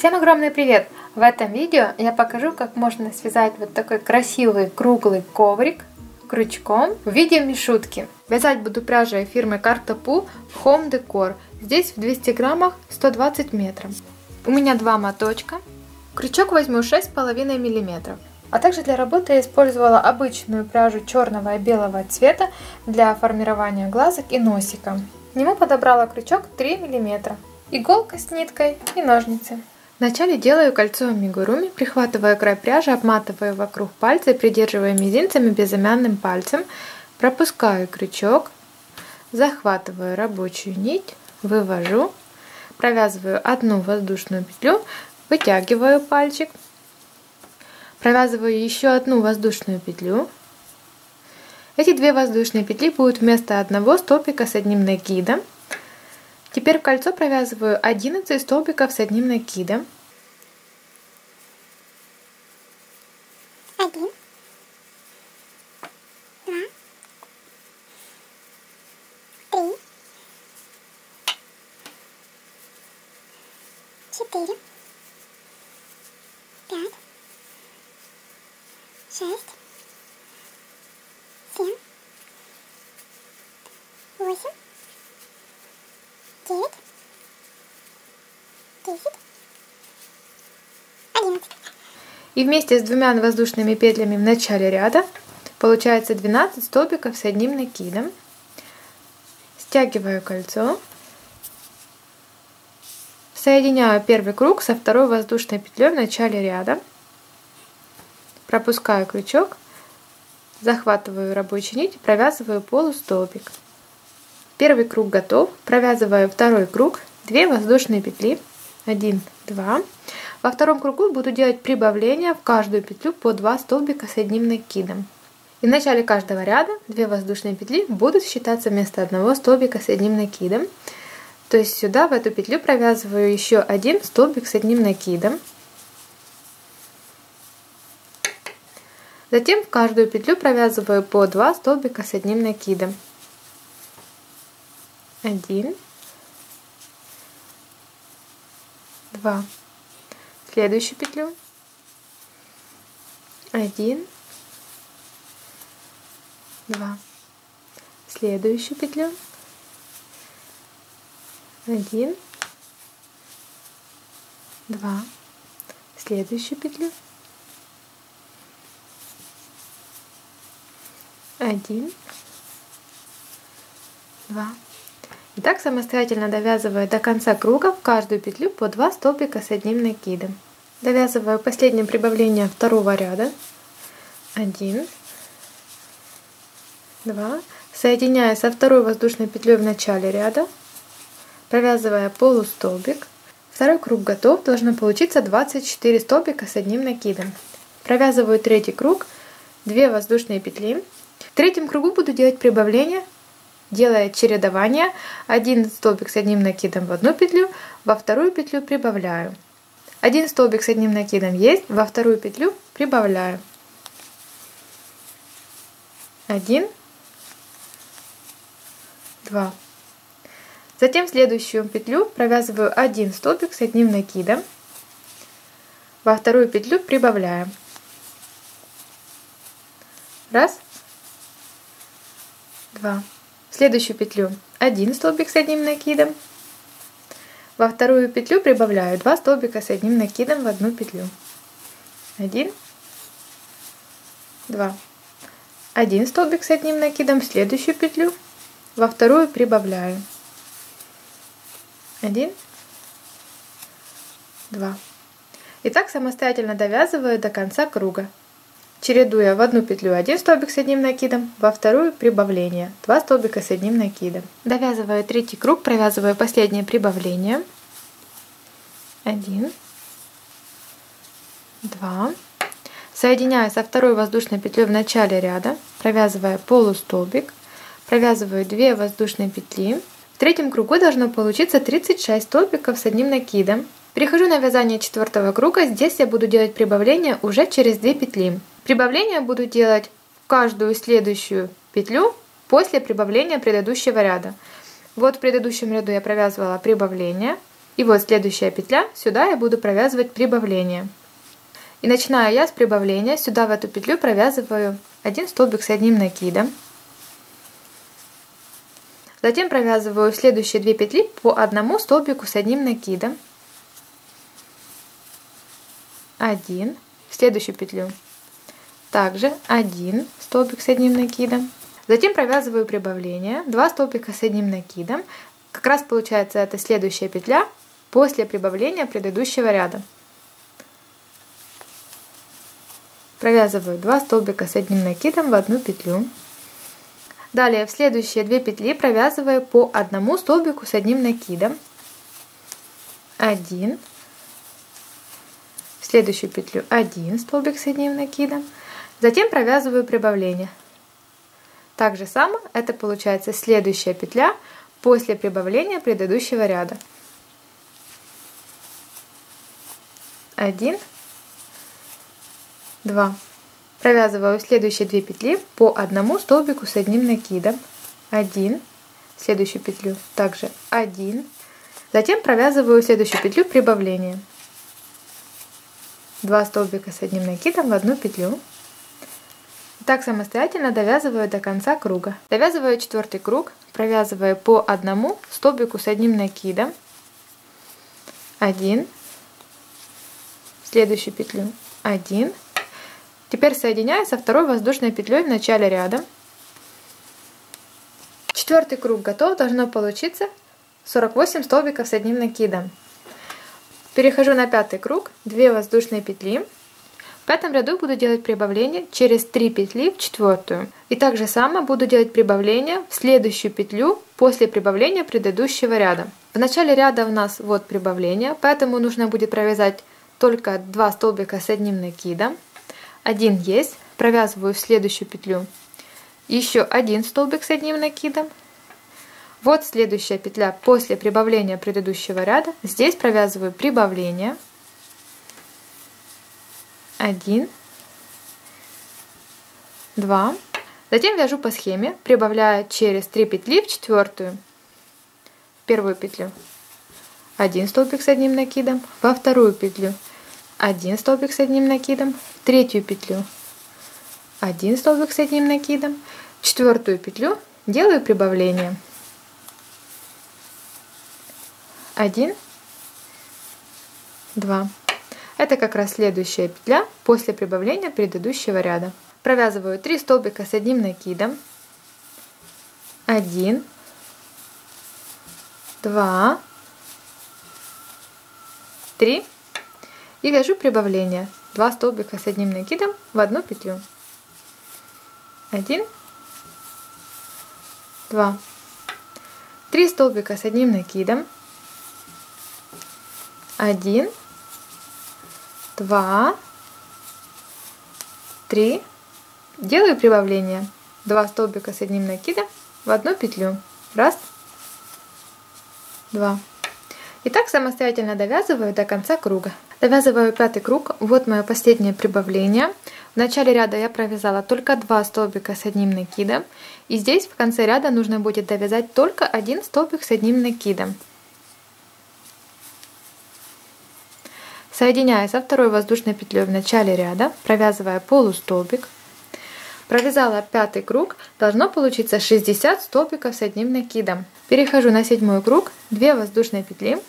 Всем огромный привет! В этом видео я покажу, как можно связать вот такой красивый круглый коврик крючком в виде мишутки. Вязать буду пряжей фирмы Картопу Home Decor. Здесь в 200 граммах 120 метров. У меня два моточка. Крючок возьму 6,5 мм. А также для работы я использовала обычную пряжу черного и белого цвета для формирования глазок и носика. К нему подобрала крючок 3 мм. Иголка с ниткой и ножницы. Вначале делаю кольцо амигуруми, прихватывая край пряжи, обматываю вокруг пальца и придерживая мизинцем и безымянным пальцем, пропускаю крючок, захватываю рабочую нить, вывожу, провязываю одну воздушную петлю, вытягиваю пальчик, провязываю еще одну воздушную петлю. Эти две воздушные петли будут вместо одного столбика с одним накидом. Теперь в кольцо провязываю 11 столбиков с одним накидом. 1, 2, 3, 4, 5, 6, 7, 8, 9, 10, 11. И вместе с двумя воздушными петлями в начале ряда получается 12 столбиков с одним накидом. Стягиваю кольцо, соединяю первый круг со второй воздушной петлей в начале ряда, пропускаю крючок, захватываю рабочую нить и провязываю полустолбик. Первый круг готов, провязываю второй круг, 2 воздушные петли, 1, 2. Во втором кругу буду делать прибавления в каждую петлю по 2 столбика с одним накидом. И в начале каждого ряда 2 воздушные петли будут считаться вместо одного столбика с одним накидом. То есть сюда, в эту петлю, провязываю еще один столбик с одним накидом. Затем в каждую петлю провязываю по 2 столбика с одним накидом. 1, 2. Следующую петлю. 1, 2. Следующую петлю. 1, 2. Следующую петлю. 1, 2. И так самостоятельно довязываю до конца круга в каждую петлю по 2 столбика с одним накидом. Довязываю последнее прибавление второго ряда. 1, 2. Соединяю со второй воздушной петлей в начале ряда, провязывая полустолбик. Второй круг готов, должно получиться 24 столбика с одним накидом. Провязываю третий круг, 2 воздушные петли. В третьем кругу буду делать прибавление, делая чередование. 1 столбик с одним накидом в одну петлю, во вторую петлю прибавляю. 1 столбик с одним накидом есть, во вторую петлю прибавляю. 1, 2. Затем в следующую петлю провязываю 1 столбик с одним накидом, во вторую петлю прибавляю. Раз, 2. В следующую петлю 1 столбик с одним накидом, во вторую петлю прибавляю 2 столбика с одним накидом в одну петлю. 1, 2. 1 столбик с одним накидом в следующую петлю, во вторую прибавляю. 1, 2. И так самостоятельно довязываю до конца круга, чередуя в одну петлю 1 столбик с одним накидом, во вторую прибавление 2 столбика с одним накидом. Довязываю третий круг, провязываю последнее прибавление. 1, 2. Соединяю со второй воздушной петлей в начале ряда, провязывая полустолбик, провязываю 2 воздушные петли. В третьем кругу должно получиться 36 столбиков с одним накидом. Перехожу на вязание четвертого круга, здесь я буду делать прибавление уже через 2 петли. Прибавление буду делать в каждую следующую петлю после прибавления предыдущего ряда. Вот в предыдущем ряду я провязывала прибавление, И вот следующая петля, сюда я буду провязывать прибавление. И начинаю я с прибавления, сюда в эту петлю провязываю 1 столбик с одним накидом. Затем провязываю следующие 2 петли по 1 столбику с одним накидом. 1, в следующую петлю также 1 столбик с одним накидом. Затем провязываю прибавление, 2 столбика с одним накидом. Как раз получается это следующая петля после прибавления предыдущего ряда. Провязываю 2 столбика с одним накидом в одну петлю. Далее в следующие 2 петли провязываю по 1 столбику с одним накидом. 1, в следующую петлю 1 столбик с одним накидом. Затем провязываю прибавление. Так же само это получается следующая петля после прибавления предыдущего ряда. 1, 2. Провязываю следующие 2 петли по 1 столбику с одним накидом. 1, следующую петлю также 1. Затем провязываю следующую петлю прибавления. 2 столбика с одним накидом в одну петлю. Так самостоятельно довязываю до конца круга. Довязываю 4 круг, провязываю по 1 столбику с одним накидом. 1, следующую петлю 1. Теперь соединяю со второй воздушной петлей в начале ряда. 4 круг готов, должно получиться 48 столбиков с одним накидом. Перехожу на 5 круг, 2 воздушные петли. В 5 ряду буду делать прибавление через 3 петли в 4. И так же само буду делать прибавление в следующую петлю после прибавления предыдущего ряда. В начале ряда у нас вот прибавление, поэтому нужно будет провязать только 2 столбика с одним накидом. 1 есть, провязываю в следующую петлю еще 1 столбик с одним накидом. Вот следующая петля после прибавления предыдущего ряда. Здесь провязываю прибавление. 1, 2. Затем вяжу по схеме, прибавляя через 3 петли в 4. Первую петлю 1 столбик с одним накидом, во вторую петлю 1 столбик с одним накидом, в третью петлю 1 столбик с одним накидом, в 4 петлю делаю прибавление. 1, 2. Это как раз следующая петля после прибавления предыдущего ряда. Провязываю 3 столбика с одним накидом. 1, 2, 3. И вяжу прибавление. 2 столбика с одним накидом в одну петлю. 1, 2. 3 столбика с одним накидом. 1, 2, 3. Делаю прибавление. 2 столбика с одним накидом в одну петлю. Раз, 2. И так самостоятельно довязываю до конца круга. Довязываю 5 круг. Вот мое последнее прибавление. В начале ряда я провязала только 2 столбика с одним накидом. И здесь в конце ряда нужно будет довязать только 1 столбик с одним накидом. Соединяя со второй воздушной петлей в начале ряда, провязывая полустолбик. Провязала 5 круг, должно получиться 60 столбиков с одним накидом. Перехожу на 7 круг, 2 воздушные петли.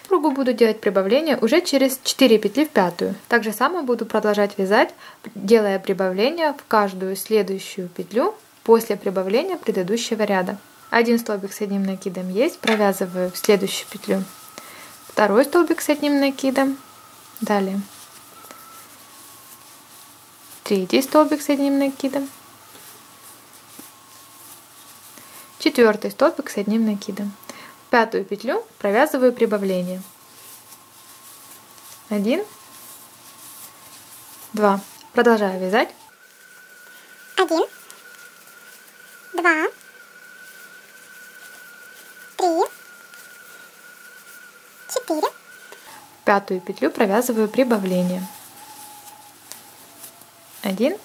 В кругу буду делать прибавление уже через 4 петли в 5. Так же само буду продолжать вязать, делая прибавление в каждую следующую петлю после прибавления предыдущего ряда. 1 столбик с одним накидом есть, провязываю в следующую петлю 2 столбик с одним накидом. Далее 3 столбик с одним накидом, 4 столбик с одним накидом. В 5 петлю провязываю прибавление. 1, 2. Продолжаю вязать. 1, 2, 3, 4. В 5 петлю провязываю прибавление. 1,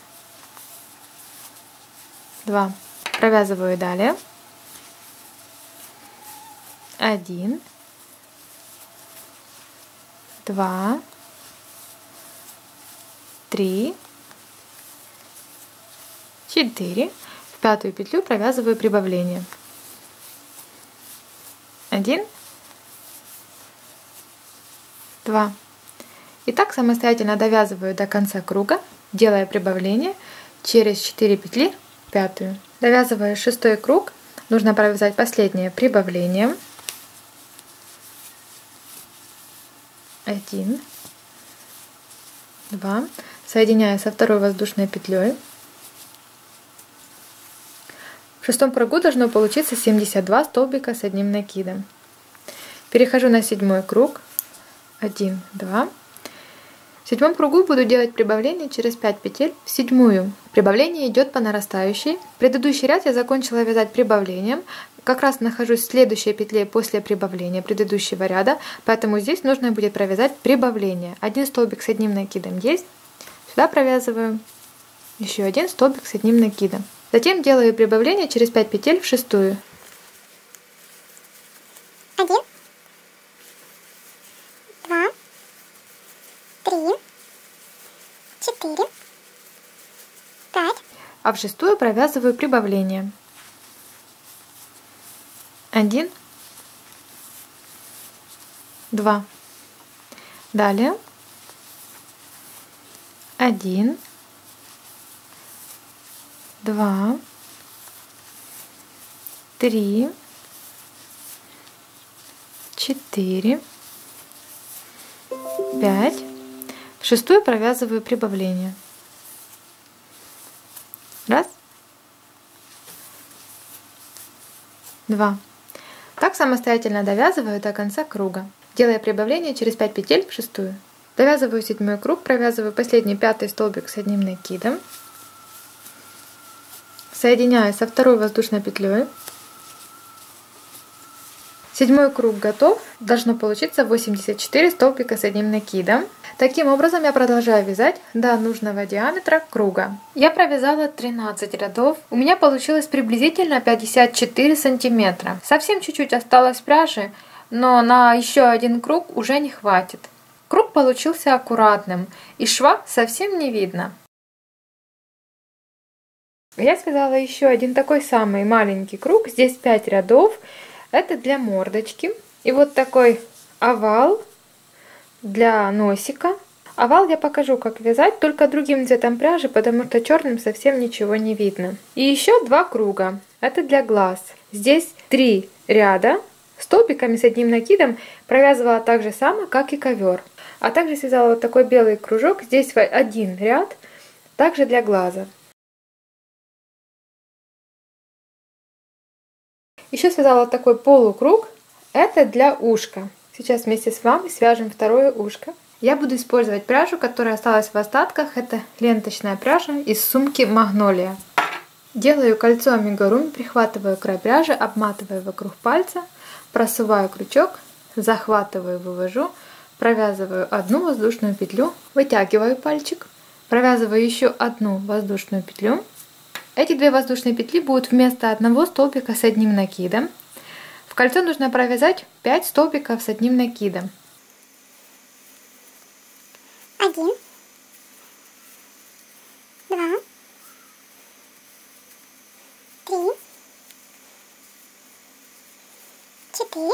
2. Провязываю далее. 1, 2, 3, 4. В пятую петлю провязываю прибавление. 1, 2. И так самостоятельно довязываю до конца круга, делая прибавление через 4 петли в пятую. Довязывая 6 круг, нужно провязать последнее прибавление. 1, 2. Соединяю со второй воздушной петлей. В 6 кругу должно получиться 72 столбика с одним накидом. Перехожу на 7 круг. 1, 2. В 7 кругу буду делать прибавление через 5 петель в 7. Прибавление идет по нарастающей. Предыдущий ряд я закончила вязать прибавлением. Как раз нахожусь в следующей петле после прибавления предыдущего ряда, поэтому здесь нужно будет провязать прибавление. 1 столбик с одним накидом есть. Сюда провязываю еще 1 столбик с одним накидом. Затем делаю прибавление через 5 петель в 6. 1, 2, 3, 4, 5. А в 6 провязываю прибавление. 1, 2. Далее 1, 2, 3, 4, 5. В 6 провязываю прибавление. Раз, 2. Так самостоятельно довязываю до конца круга, делая прибавление через 5 петель в 6. Довязываю 7 круг, провязываю последний 5 столбик с одним накидом. Соединяю со второй воздушной петлей. 7 круг готов. Должно получиться 84 столбика с одним накидом. Таким образом я продолжаю вязать до нужного диаметра круга. Я провязала 13 рядов. У меня получилось приблизительно 54 сантиметра. Совсем чуть-чуть осталось пряжи, но на еще один круг уже не хватит. Круг получился аккуратным, и шва совсем не видно. Я связала еще один такой самый маленький круг. Здесь 5 рядов. Это для мордочки. И вот такой овал для носика. Овал я покажу, как вязать, только другим цветом пряжи, потому что черным совсем ничего не видно. И еще 2 круга. Это для глаз. Здесь 3 ряда. Столбиками с одним накидом провязывала так же само, как и ковер. А также связала вот такой белый кружок. Здесь 1 ряд, также для глаза. Еще связала вот такой полукруг. Это для ушка. Сейчас вместе с вами свяжем второе ушко. Я буду использовать пряжу, которая осталась в остатках. Это ленточная пряжа из сумки Магнолия. Делаю кольцо амигуруми, прихватываю край пряжи, обматываю вокруг пальца, просуваю крючок, захватываю, вывожу, провязываю 1 воздушную петлю, вытягиваю пальчик, провязываю еще 1 воздушную петлю. Эти 2 воздушные петли будут вместо 1 столбика с одним накидом. В кольцо нужно провязать 5 столбиков с одним накидом. 1, 2, 3, 4,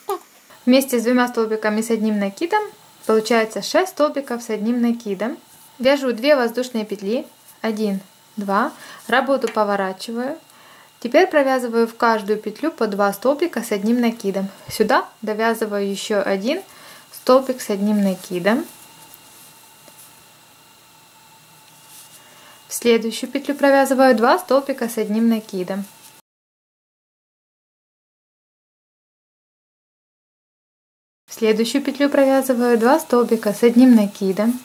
5. Вместе с 2 столбиками с одним накидом получается 6 столбиков с одним накидом. Вяжу 2 воздушные петли. 1, 2. Работу поворачиваю. Теперь провязываю в каждую петлю по 2 столбика с одним накидом. Сюда довязываю еще 1 столбик с одним накидом. В следующую петлю провязываю 2 столбика с одним накидом. В следующую петлю провязываю 2 столбика с одним накидом.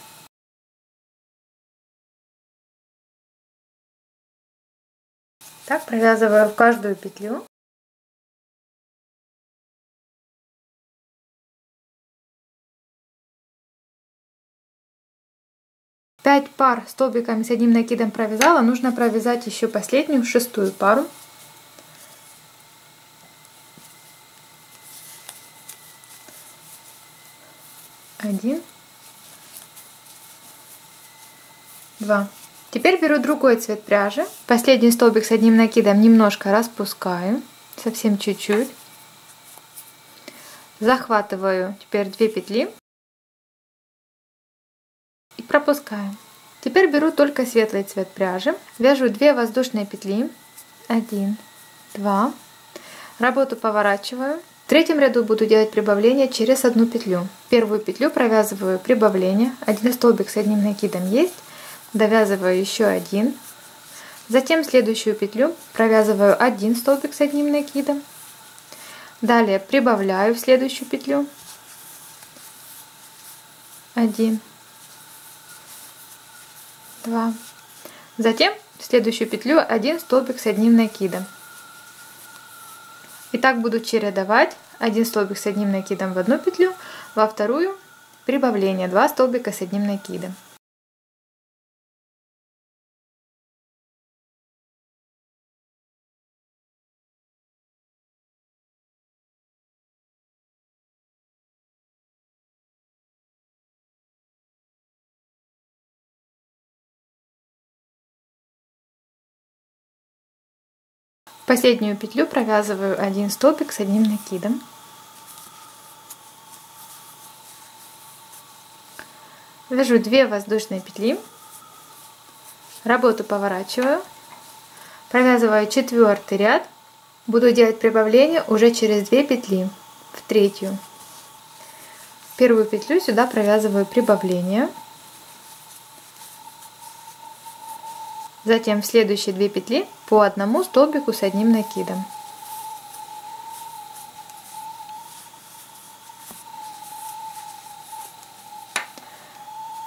Так провязываю в каждую петлю. Пять пар столбиками с одним накидом провязала. Нужно провязать еще последнюю, 6-ю пару. 1, 2. Теперь беру другой цвет пряжи. Последний столбик с одним накидом немножко распускаю, совсем чуть-чуть. Захватываю теперь 2 петли и пропускаю. Теперь беру только светлый цвет пряжи, вяжу 2 воздушные петли, 1, 2, работу поворачиваю. В третьем ряду буду делать прибавление через одну петлю. Первую петлю провязываю прибавление, один столбик с одним накидом есть, довязываю еще один, затем следующую петлю провязываю один столбик с одним накидом, далее прибавляю в следующую петлю, 1, 2. Затем в следующую петлю один столбик с одним накидом. И так буду чередовать один столбик с одним накидом в одну петлю, во вторую прибавление 2 столбика с одним накидом. Последнюю петлю провязываю один столбик с одним накидом. Вяжу 2 воздушные петли, работу поворачиваю, провязываю 4-й ряд, буду делать прибавление уже через 2 петли в третью. Первую петлю сюда провязываю прибавление, затем в следующие 2 петли по одному столбику с одним накидом.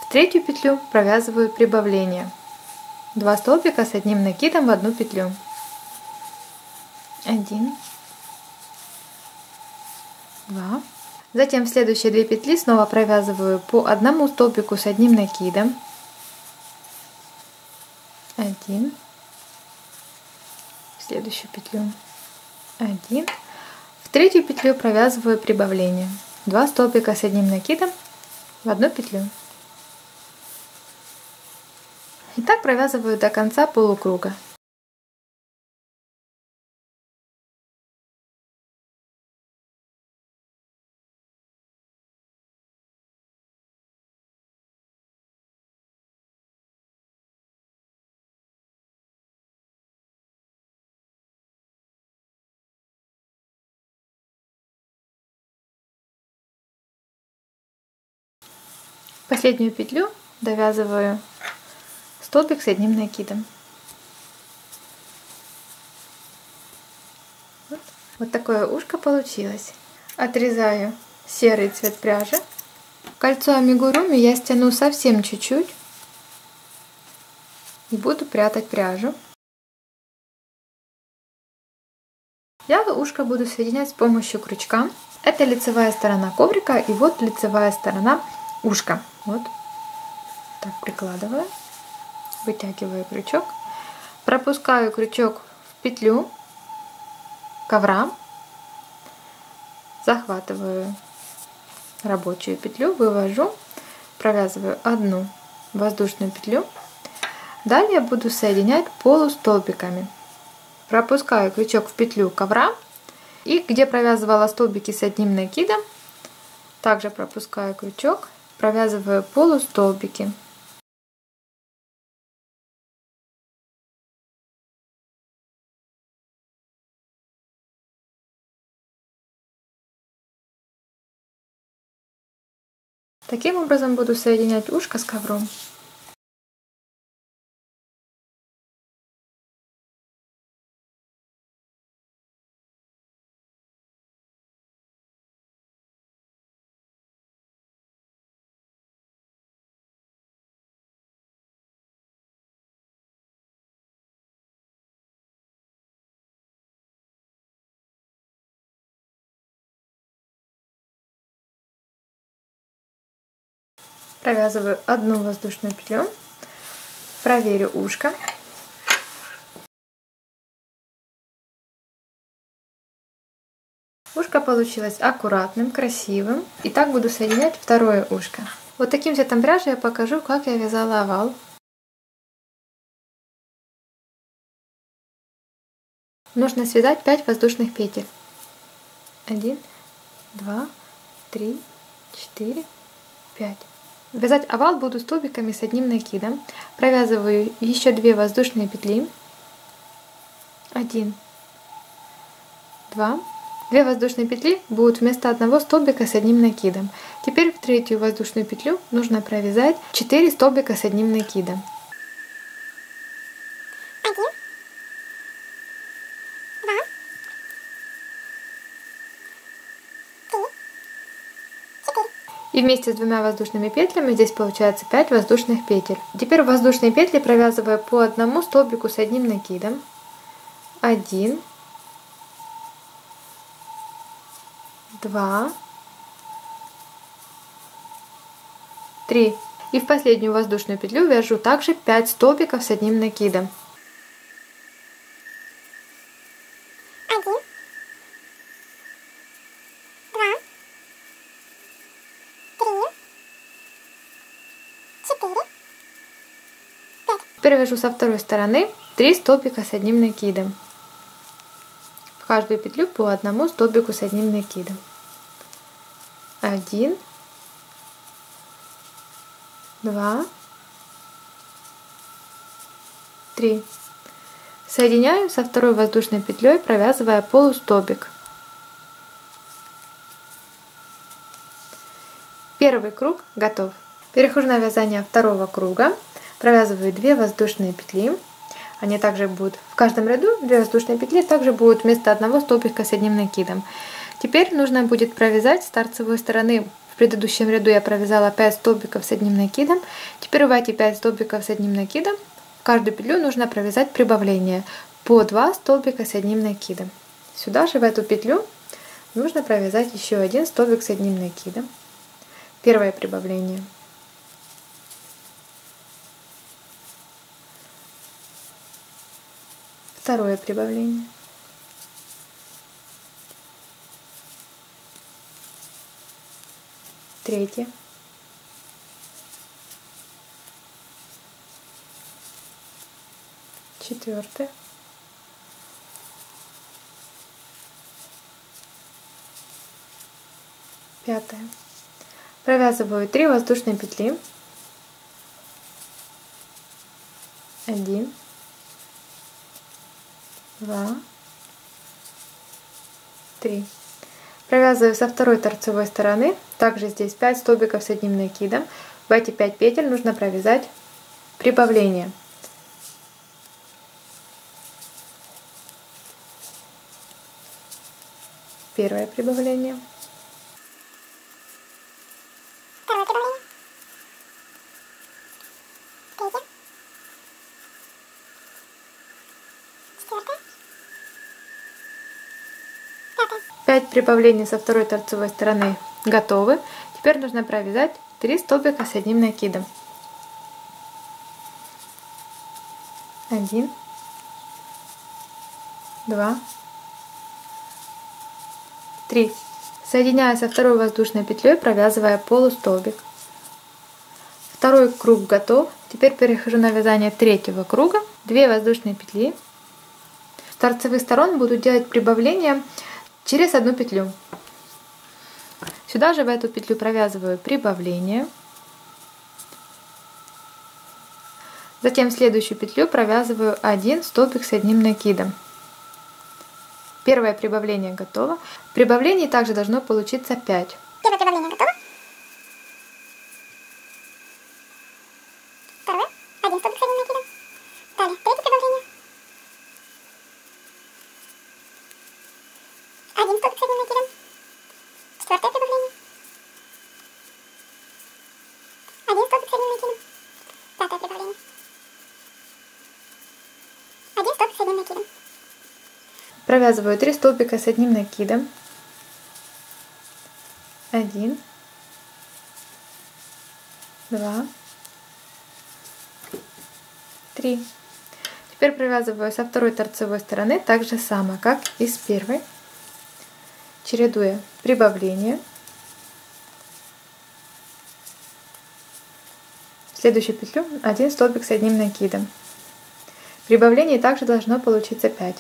В третью петлю провязываю прибавление, 2 столбика с одним накидом в одну петлю, 1, 2. Затем в следующие 2 петли снова провязываю по одному столбику с одним накидом, 1, в следующую петлю 1, в третью петлю провязываю прибавление, 2 столбика с одним накидом в одну петлю. И так провязываю до конца полукруга. Последнюю петлю довязываю столбик с одним накидом. Вот такое ушко получилось. Отрезаю серый цвет пряжи. Кольцо амигуруми я стяну совсем чуть-чуть и буду прятать пряжу. Я ушко буду соединять с помощью крючка. Это лицевая сторона коврика и вот лицевая сторона ушка. Вот так прикладываю, вытягиваю крючок, пропускаю крючок в петлю ковра, захватываю рабочую петлю, вывожу, провязываю одну воздушную петлю. Далее буду соединять полустолбиками. Пропускаю крючок в петлю ковра и где провязывала столбики с одним накидом, также пропускаю крючок, провязываю полустолбики. Таким образом буду соединять ушко с ковром. Провязываю одну воздушную петлю, проверю ушко. Ушко получилось аккуратным, красивым. И так буду соединять второе ушко. Вот таким цветом пряжи я покажу, как я вязала овал. Нужно связать 5 воздушных петель. 1, 2, 3, 4, 5. Вязать овал буду столбиками с одним накидом. Провязываю еще 2 воздушные петли. 1, 2. 2 воздушные петли будут вместо одного столбика с одним накидом. Теперь в третью воздушную петлю нужно провязать 4 столбика с одним накидом. 1, 2, 3, 4. И вместе с 2 воздушными петлями здесь получается 5 воздушных петель. Теперь в воздушные петли провязываю по одному столбику с одним накидом. 1, 2, 3. И в последнюю воздушную петлю вяжу также 5 столбиков с одним накидом. 1, 2, 3, 4, 5. Теперь вяжу со второй стороны 3 столбика с одним накидом. В каждую петлю по одному столбику с одним накидом. 1, 2, 3. Соединяю со второй воздушной петлей, провязывая полустолбик. Первый круг готов. Перехожу на вязание второго круга. Провязываю 2 воздушные петли. Они также будут в каждом ряду 2 воздушные петли, также будут вместо одного столбика с одним накидом. Теперь нужно будет провязать с торцевой стороны. В предыдущем ряду я провязала 5 столбиков с одним накидом. Теперь в эти 5 столбиков с одним накидом в каждую петлю нужно провязать прибавление по 2 столбика с одним накидом. Сюда же в эту петлю нужно провязать еще 1 столбик с одним накидом. Первое прибавление. Второе прибавление. Третье. Четвертое. Пятое. Провязываю 3 воздушные петли. 1, 2, 3. Провязываю со второй торцевой стороны. Также здесь 5 столбиков с одним накидом. В эти 5 петель нужно провязать прибавление. Первое прибавление. Второе прибавление. Третье. Четвертое. Пятое. 5 прибавлений со второй торцевой стороны готовы. Теперь нужно провязать 3 столбика с одним накидом. 1, 2, 3. Соединяя со второй воздушной петлей, провязывая полустолбик. Второй круг готов. Теперь перехожу на вязание третьего круга. 2 воздушные петли. С торцевых сторон буду делать прибавление через одну петлю. Сюда же в эту петлю провязываю прибавление. Затем в следующую петлю провязываю 1 столбик с одним накидом. Первое прибавление готово. Прибавлений также должно получиться 5. Первое прибавление готово. Второе. 1 столбик с одним накидом. Далее. Третье прибавление. 1 столбик с одним накидом. Четвертое прибавление. 1 столбик с одним накидом. Пятое прибавление. 1 столбик с одним накидом. Провязываю 3 столбика с одним накидом. 1, 2, 3. Теперь провязываю со второй торцевой стороны так же само, как и с первой. чередуя прибавление. В следующую петлю 1 столбик с одним накидом. Прибавление также должно получиться 5.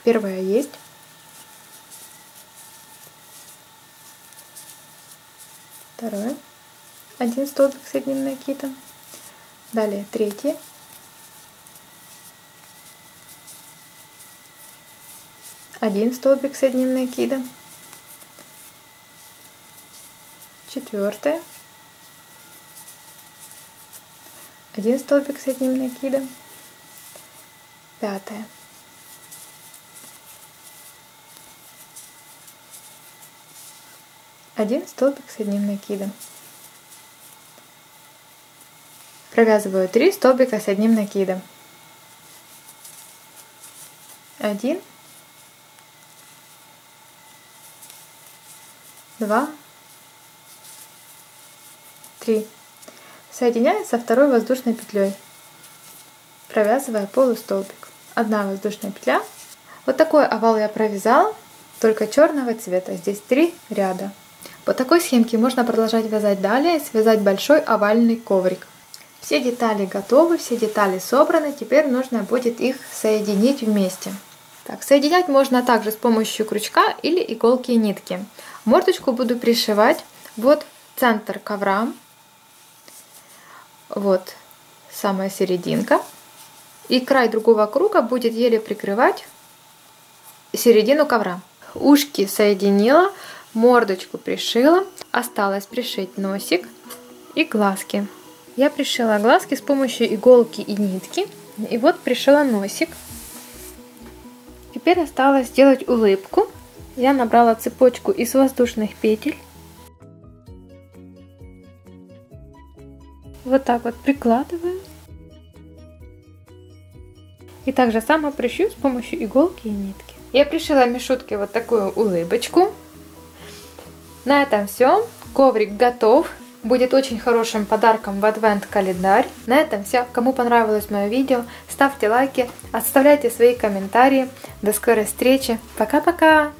Первое есть. Второе. 1 столбик с одним накидом. Далее третье. Один столбик с одним накидом. Четвертое. 1 столбик с одним накидом. Пятое. Один столбик с одним накидом. Провязываю 3 столбика с одним накидом. 1, 2, 3. Соединяю со второй воздушной петлей, провязывая полустолбик. 1 воздушная петля. Вот такой овал я провязала, только черного цвета. Здесь 3 ряда. По такой схемке можно продолжать вязать далее, связать большой овальный коврик. Все детали готовы, все детали собраны, теперь нужно будет их соединить вместе. Так, соединять можно также с помощью крючка или иголки и нитки. Мордочку буду пришивать вот центр ковра, вот самая серединка, и край другого круга будет еле прикрывать середину ковра. Ушки соединила, мордочку пришила, осталось пришить носик и глазки. Я пришила глазки с помощью иголки и нитки, и вот пришила носик. Теперь осталось сделать улыбку. Я набрала цепочку из воздушных петель. Вот так вот прикладываю. И также само пришью с помощью иголки и нитки. Я пришила мишутке вот такую улыбочку. На этом все. Коврик готов. Будет очень хорошим подарком в адвент-календарь. На этом все. Кому понравилось мое видео, ставьте лайки, оставляйте свои комментарии. До скорой встречи. Пока-пока!